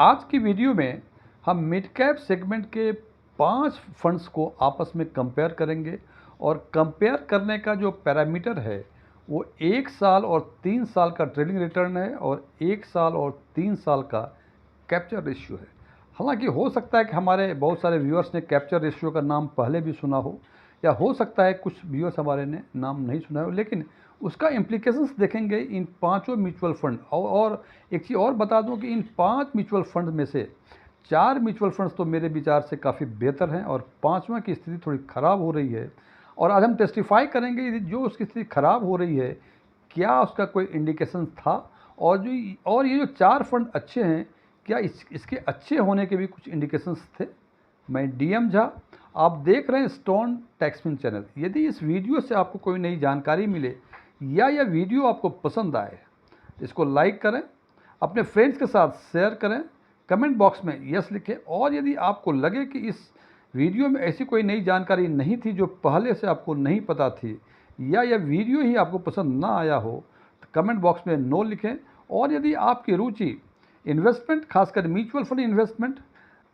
आज की वीडियो में हम मिड कैप सेगमेंट के 5 फंड्स को आपस में कंपेयर करेंगे और कंपेयर करने का जो पैरामीटर है वो 1 साल और 3 साल का ट्रेलिंग रिटर्न है और 1 साल और 3 साल का कैप्चर रेशियो है। हालांकि हो सकता है कि हमारे बहुत सारे व्यूअर्स ने कैप्चर रेशियो का नाम पहले भी सुना हो या हो सकता है कुछ व्यूअर्स हमारे ने नाम नहीं सुना हो, लेकिन उसका इम्प्लीकेशंस देखेंगे इन पांचों म्यूचुअल फंड। और एक चीज़ और बता दूं कि इन 5 म्यूचुअल फंड में से 4 म्यूचुअल फंड्स तो मेरे विचार से काफ़ी बेहतर हैं और पांचवा की स्थिति थोड़ी ख़राब हो रही है। और आज हम टेस्टिफाई करेंगे जो उसकी स्थिति ख़राब हो रही है क्या उसका कोई इंडिकेशन था, और ये जो 4 फंड अच्छे हैं क्या इसके अच्छे होने के भी कुछ इंडिकेशंस थे। मैं डीएम झा, आप देख रहे हैं स्टोन टैक्समैन चैनल। यदि इस वीडियो से आपको कोई नई जानकारी मिले या यह वीडियो आपको पसंद आए तो इसको लाइक करें, अपने फ्रेंड्स के साथ शेयर करें, कमेंट बॉक्स में यस लिखें। और यदि आपको लगे कि इस वीडियो में ऐसी कोई नई जानकारी नहीं थी जो पहले से आपको नहीं पता थी या यह वीडियो ही आपको पसंद ना आया हो तो कमेंट बॉक्स में नो लिखें। और यदि आपकी रुचि इन्वेस्टमेंट, खासकर mutual fund investment,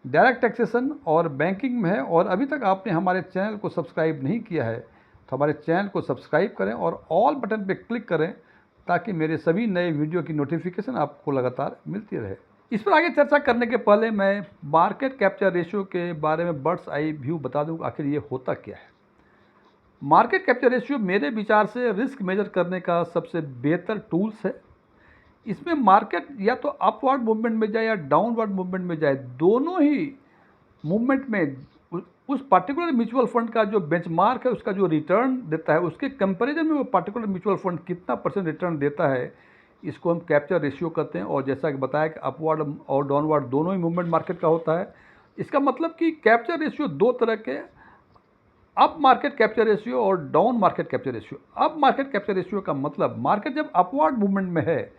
direct taxation और बैंकिंग में है और अभी तक आपने हमारे चैनल को सब्सक्राइब नहीं किया है तो हमारे चैनल को सब्सक्राइब करें और ऑल बटन पर क्लिक करें ताकि मेरे सभी नए वीडियो की नोटिफिकेशन आपको लगातार मिलती रहे। इस पर आगे चर्चा करने के पहले मैं मार्केट कैप्चर रेशियो के बारे में बर्ड्स आई व्यू बता दूं आखिर ये होता क्या है। मार्केट कैप्चर रेशियो मेरे विचार से रिस्क मेजर करने का सबसे बेहतर टूल्स है। इसमें मार्केट या तो अपवर्ड मूवमेंट में जाए या डाउनवर्ड मूवमेंट में जाए, दोनों ही मूवमेंट में उस पर्टिकुलर म्यूचुअल फंड का जो बेंचमार्क है उसका जो रिटर्न देता है उसके कंपैरिजन में वो पर्टिकुलर म्यूचुअल फंड कितना % रिटर्न देता है, इसको हम कैप्चर रेशियो करते हैं। और जैसा कि बताया कि अपवर्ड और डाउनवर्ड दोनों ही मूवमेंट मार्केट का होता है। इसका मतलब कि कैप्चर रेशियो दो तरह के, अप मार्केट कैप्चर रेशियो और down market capture ratio. Up market capture ratio का मतलब मार्केट जब अपवर्ड मूवमेंट में है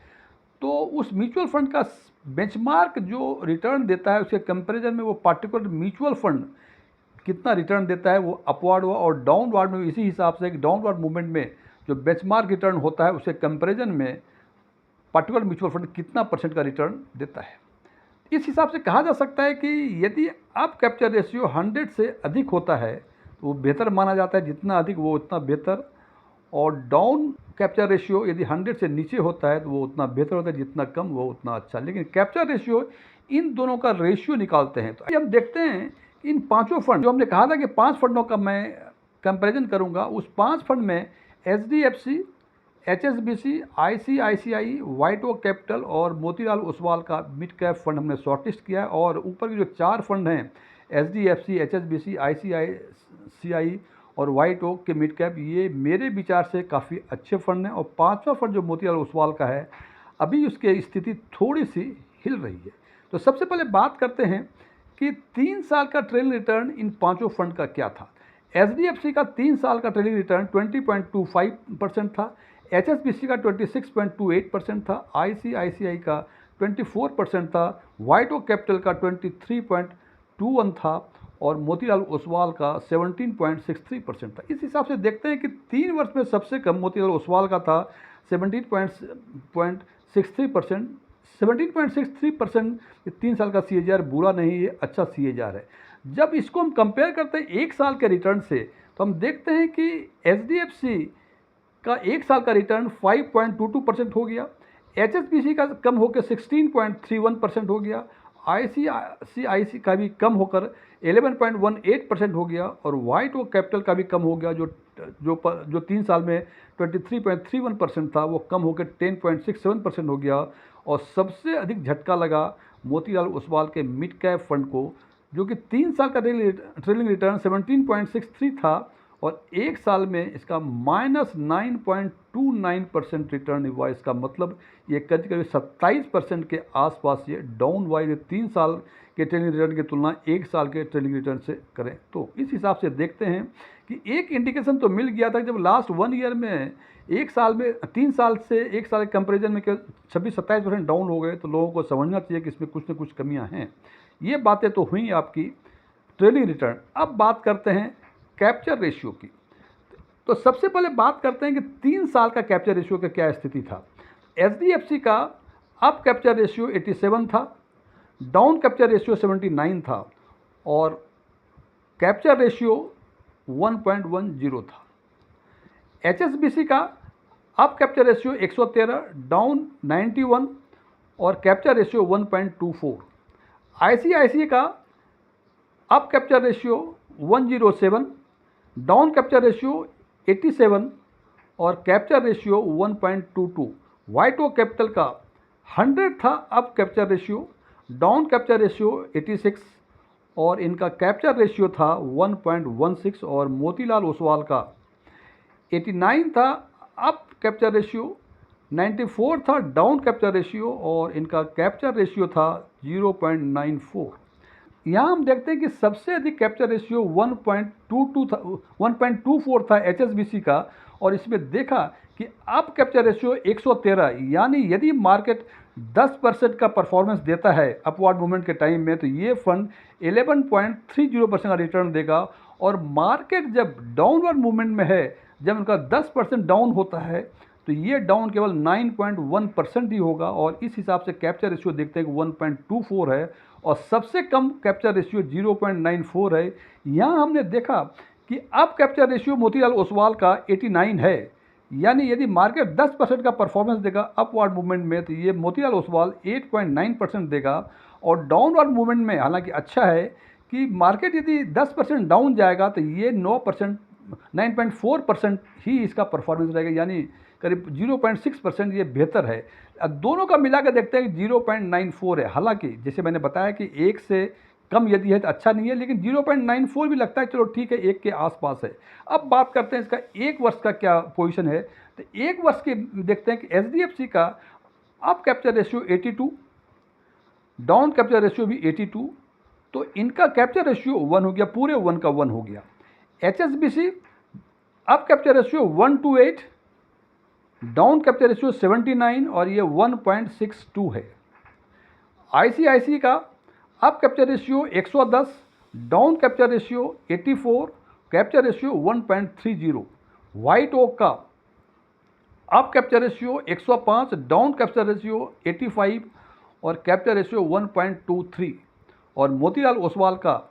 तो उस म्यूचुअल फंड का बेंचमार्क जो रिटर्न देता है उसके कंपैरिजन में वो पर्टिकुलर म्यूचुअल फंड कितना रिटर्न देता है वो अपवर्ड हुआ। और डाउनवर्ड में इसी हिसाब से डाउनवर्ड मूवमेंट में जो बेंचमार्क रिटर्न होता है उसके कंपैरिजन में पर्टिकुलर म्यूचुअल फंड कितना % का रिटर्न देता है। इस हिसाब से कहा जा सकता है कि यदि अप कैप्चर रेशियो 100 से अधिक होता है तो वो बेहतर माना जाता है, जितना अधिक वो उतना बेहतर। और डाउन कैप्चर रेशियो यदि 100 से नीचे होता है तो वो उतना बेहतर होता है, जितना कम वो उतना अच्छा। लेकिन कैप्चर रेशियो इन दोनों का रेशियो निकालते हैं। तो हम देखते हैं कि इन पांचों फंड जो हमने कहा था कि 5 फंडों का मैं कंपैरिजन करूंगा, उस 5 फंड में HDFC, HSBC, ICICI, white oak capital और मोतीलाल ओसवाल का मिड कैप फंड हमने शॉर्टलिस्ट किया है। और ऊपर के जो 4 फंड हैं एचडीएफसी, एचएसबीसी, आईसीआईसीआई और व्हाइट ओक के मिड कैप, ये मेरे विचार से काफ़ी अच्छे फंड हैं। और 5वां फंड जो मोतीलाल ओसवाल का है अभी उसकी स्थिति थोड़ी सी हिल रही है। तो सबसे पहले बात करते हैं कि 3 साल का ट्रेलिंग रिटर्न इन पांचों फंड का क्या था। एचडीएफसी का 3 साल का ट्रेलिंग रिटर्न 20.25% था, एचएसबीसी का 26.28% था, आईसीआईसीआई का 24% था, व्हाइट ओक कैपिटल का 23.21 था और मोतीलाल ओसवाल का 17.63% था। इस हिसाब से देखते हैं कि 3 वर्ष में सबसे कम मोतीलाल ओसवाल का था 17.63%। 17.63% 3 साल का CAGR बुरा नहीं है, अच्छा CAGR है। जब इसको हम कंपेयर करते हैं 1 साल के रिटर्न से तो हम देखते हैं कि एचडीएफसी का 1 साल का रिटर्न 5.22% हो गया, एचएसबीसी का कम होकर 16.31% हो गया, आईसीआईसी का भी कम होकर 11.18% हो गया और व्हाइट ओक कैपिटल का भी कम हो गया, जो 3 साल में 23.31% था वो कम होकर 10.67% हो गया। और सबसे अधिक झटका लगा मोतीलाल ओसवाल के मिड कैप फंड को, जो कि 3 साल का ट्रेलिंग रिटर्न 17.63 था और 1 साल में इसका -9.29% रिटर्न हुआ। इसका मतलब ये करीब 27% के आसपास ये डाउन हुआ। 3 साल के ट्रेलिंग रिटर्न की तुलना 1 साल के ट्रेलिंग रिटर्न से करें तो इस हिसाब से देखते हैं कि एक इंडिकेशन तो मिल गया था। जब लास्ट 1 ईयर में 1 साल में 3 साल से 1 साल के कंपेरिजन में 26-27% डाउन हो गए तो लोगों को समझना चाहिए कि इसमें कुछ न कुछ कमियां हैं। ये बातें तो हुई आपकी ट्रेलिंग रिटर्न। अब बात करते हैं कैप्चर रेशियो की। तो सबसे पहले बात करते हैं कि 3 साल का कैप्चर रेशियो का क्या स्थिति था। एचडीएफसी का अप कैप्चर रेशियो 87 था, डाउन कैप्चर रेशियो 79 था और कैप्चर रेशियो 1.10 था। HSBC का अप कैप्चर रेशियो 113, डाउन 91 और कैप्चर रेशियो 1.24। ICICI का up capture ratio 107, down capture ratio 87 और capture ratio 1.22। White oak capital का 100 था up capture ratio, down capture ratio 86 और इनका कैप्चर रेशियो था 1.16। और मोतीलाल ओसवाल का 89 था अप कैप्चर रेशियो, 94 था डाउन कैप्चर रेशियो और इनका कैप्चर रेशियो था 0.94। यहाँ हम देखते हैं कि सबसे अधिक कैप्चर रेशियो 1.24 था HSBC का, और इसमें देखा कि अप कैप्चर रेशियो 113, यानी यदि मार्केट 10% का परफॉर्मेंस देता है अपवर्ड मूवमेंट के टाइम में तो ये फंड 11.30% का रिटर्न देगा, और मार्केट जब डाउनवर्ड मूवमेंट में है, जब उनका 10% डाउन होता है तो ये डाउन केवल 9.1% ही होगा। और इस हिसाब से कैप्चर रेशियो देखते हैं कि 1.24 है और सबसे कम कैप्चर रेशियो 0.94 है। यहाँ हमने देखा कि अब कैप्चर रेशियो मोतीलाल ओसवाल का 89 है, यानी यदि मार्केट 10% का परफॉर्मेंस देगा अपवर्ड मूवमेंट में तो ये मोतीलाल ओसवाल 8.9% देगा। और डाउनवर्ड मूवमेंट में हालांकि अच्छा है कि मार्केट यदि 10% डाउन जाएगा तो ये 9.4% ही इसका परफॉर्मेंस रहेगा, यानी करीब 0.6% ये बेहतर है। अब दोनों का मिला कर देखते हैं कि 0.94 है। हालांकि जैसे मैंने बताया कि एक से कम यदि है तो अच्छा नहीं है, लेकिन 0.94 भी लगता है चलो ठीक है, एक के आसपास है। अब बात करते हैं इसका एक वर्ष का क्या पोजीशन है। तो एक वर्ष के देखते हैं कि HDFC का up capture ratio 82, down capture ratio भी 82, तो इनका कैप्चर रेशियो 1 हो गया, पूरे 1 का 1 हो गया। HSBC up capture ratio 128, down capture ratio 79 और ये 1.62 है। ICICI का up capture ratio 110, down capture ratio 84, capture ratio 1.30। White Oak का up capture ratio 105, down capture ratio 85 और कैप्चर रेशियो 1.23। और मोतीलाल ओसवाल का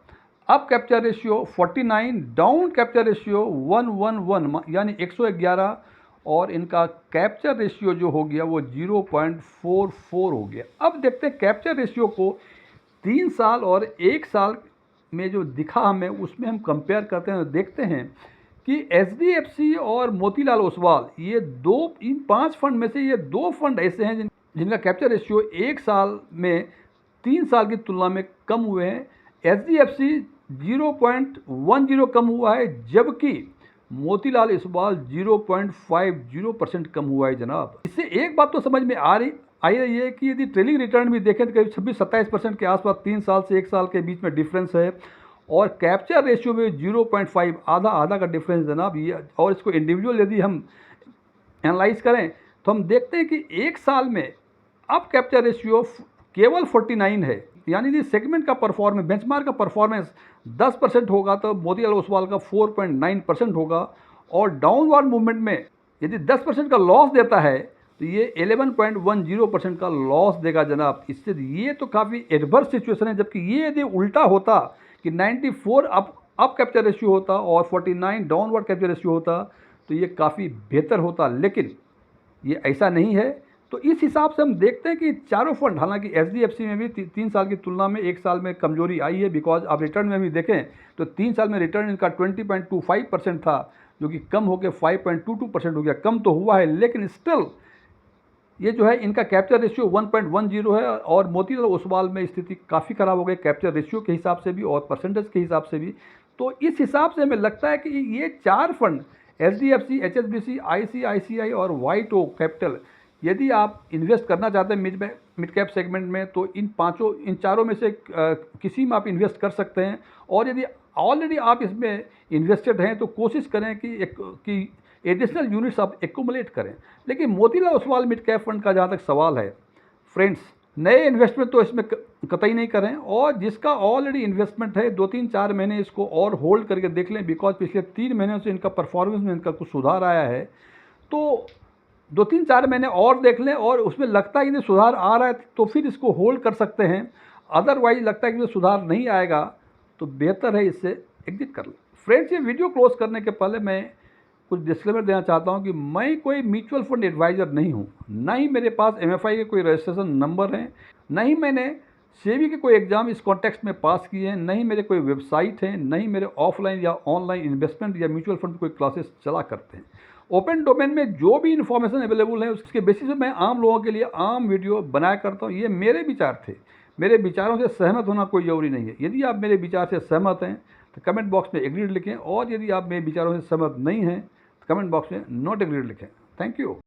up capture ratio 49, down capture ratio 111 यानी 111 और इनका कैप्चर रेशियो जो हो गया वो 0.44 हो गया। अब देखते हैं कैप्चर रेशियो को 3 साल और 1 साल में जो दिखा हमें उसमें हम कंपेयर करते हैं, देखते हैं कि HDFC और मोतीलाल ओसवाल ये इन 5 फंड में से ये 2 फंड ऐसे हैं जिनका कैप्चर रेशियो 1 साल में 3 साल की तुलना में कम हुए हैं। HDFC 0.10 कम हुआ है, जबकि मोतीलाल ओसवाल 0.50% कम हुआ है जनाब। इससे एक बात तो समझ में आ रही है कि यदि ट्रेलिंग रिटर्न भी देखें तो करीब 26-27% के आसपास 3 साल से 1 साल के बीच में डिफरेंस है, और कैप्चर रेशियो में 0.5 आधा का डिफरेंस जनाब। ये और इसको इंडिविजुअल यदि हम एनालाइज करें तो हम देखते हैं कि 1 साल में अब कैप्चर रेशियो केवल 49 है, यानी यदि सेगमेंट का परफॉर्मेंस, बेंचमार्क का परफॉर्मेंस 10% होगा तो मोतीलाल ओसवाल का 4.9% होगा, और डाउनवर्ड मूवमेंट में यदि 10% का लॉस देता है तो ये 11.10% का लॉस देगा जनाब। इससे ये तो काफ़ी एडवर्स सिचुएशन है, जबकि ये यदि उल्टा होता कि 94 अप कैप्चर रेशियो होता और 49 डाउनवर्ड कैप्चर रेशियो होता तो ये काफ़ी बेहतर होता, लेकिन ये ऐसा नहीं है। तो इस हिसाब से हम देखते हैं कि चारों फंड, हालांकि HDFC में भी 3 साल की तुलना में 1 साल में कमजोरी आई है, बिकॉज आप रिटर्न में भी देखें तो 3 साल में रिटर्न इनका 20.25% था, जो कि कम होकर 5.22% हो गया। कम तो हुआ है, लेकिन स्टिल ये जो है इनका कैप्चर रेशियो 1.10 है, और मोतीलाल ओसवाल में स्थिति काफ़ी ख़राब हो गई कैप्चर रेशियो के हिसाब से भी और परसेंटेज के हिसाब से भी। तो इस हिसाब से हमें लगता है कि ये 4 फंड HDFC, HSBC, ICICI और वाइट ओक कैपिटल, यदि आप इन्वेस्ट करना चाहते हैं मिड कैप सेगमेंट में तो इन चारों में से किसी में आप इन्वेस्ट कर सकते हैं। और यदि ऑलरेडी आप इसमें इन्वेस्टेड हैं तो कोशिश करें कि एडिशनल यूनिट्स आप एक्यूमुलेट करें। लेकिन Motilal Oswal mid cap fund का जहाँ तक सवाल है फ्रेंड्स, नए इन्वेस्टमेंट तो इसमें कतई नहीं करें, और जिसका ऑलरेडी इन्वेस्टमेंट है 2-3-4 महीने इसको और होल्ड करके देख लें, बिकॉज पिछले 3 महीनों से इनका परफॉर्मेंस में इनका कुछ सुधार आया है। तो 2-3-4 महीने और देख लें, और उसमें लगता है कि सुधार आ रहा है तो फिर इसको होल्ड कर सकते हैं। अदरवाइज लगता है कि सुधार नहीं आएगा तो बेहतर है इससे एग्जिट कर लें। फ्रेंड्स, ये वीडियो क्लोज करने के पहले मैं कुछ डिस्क्लेमर देना चाहता हूं कि मैं कोई म्यूचुअल फंड एडवाइज़र नहीं हूं, ना ही मेरे पास एमएफआई के कोई रजिस्ट्रेशन नंबर हैं, ना ही मैंने सेबी के कोई एग्ज़ाम इस कॉन्टेक्स्ट में पास किए हैं, न ही मेरे कोई वेबसाइट है, न ही मेरे ऑफलाइन या ऑनलाइन इन्वेस्टमेंट या म्यूचुअल फंड कोई क्लासेस चला करते हैं। ओपन डोमेन में जो भी इन्फॉर्मेशन अवेलेबल है उसके बेसिस पे मैं आम लोगों के लिए आम वीडियो बनाया करता हूँ। ये मेरे विचार थे, मेरे विचारों से सहमत होना कोई ज़रूरी नहीं है। यदि आप मेरे विचार से सहमत हैं तो कमेंट बॉक्स में एग्रीड लिखें, और यदि आप मेरे विचारों से सहमत नहीं हैं तो कमेंट बॉक्स में नॉट एग्रीड लिखें। Thank you.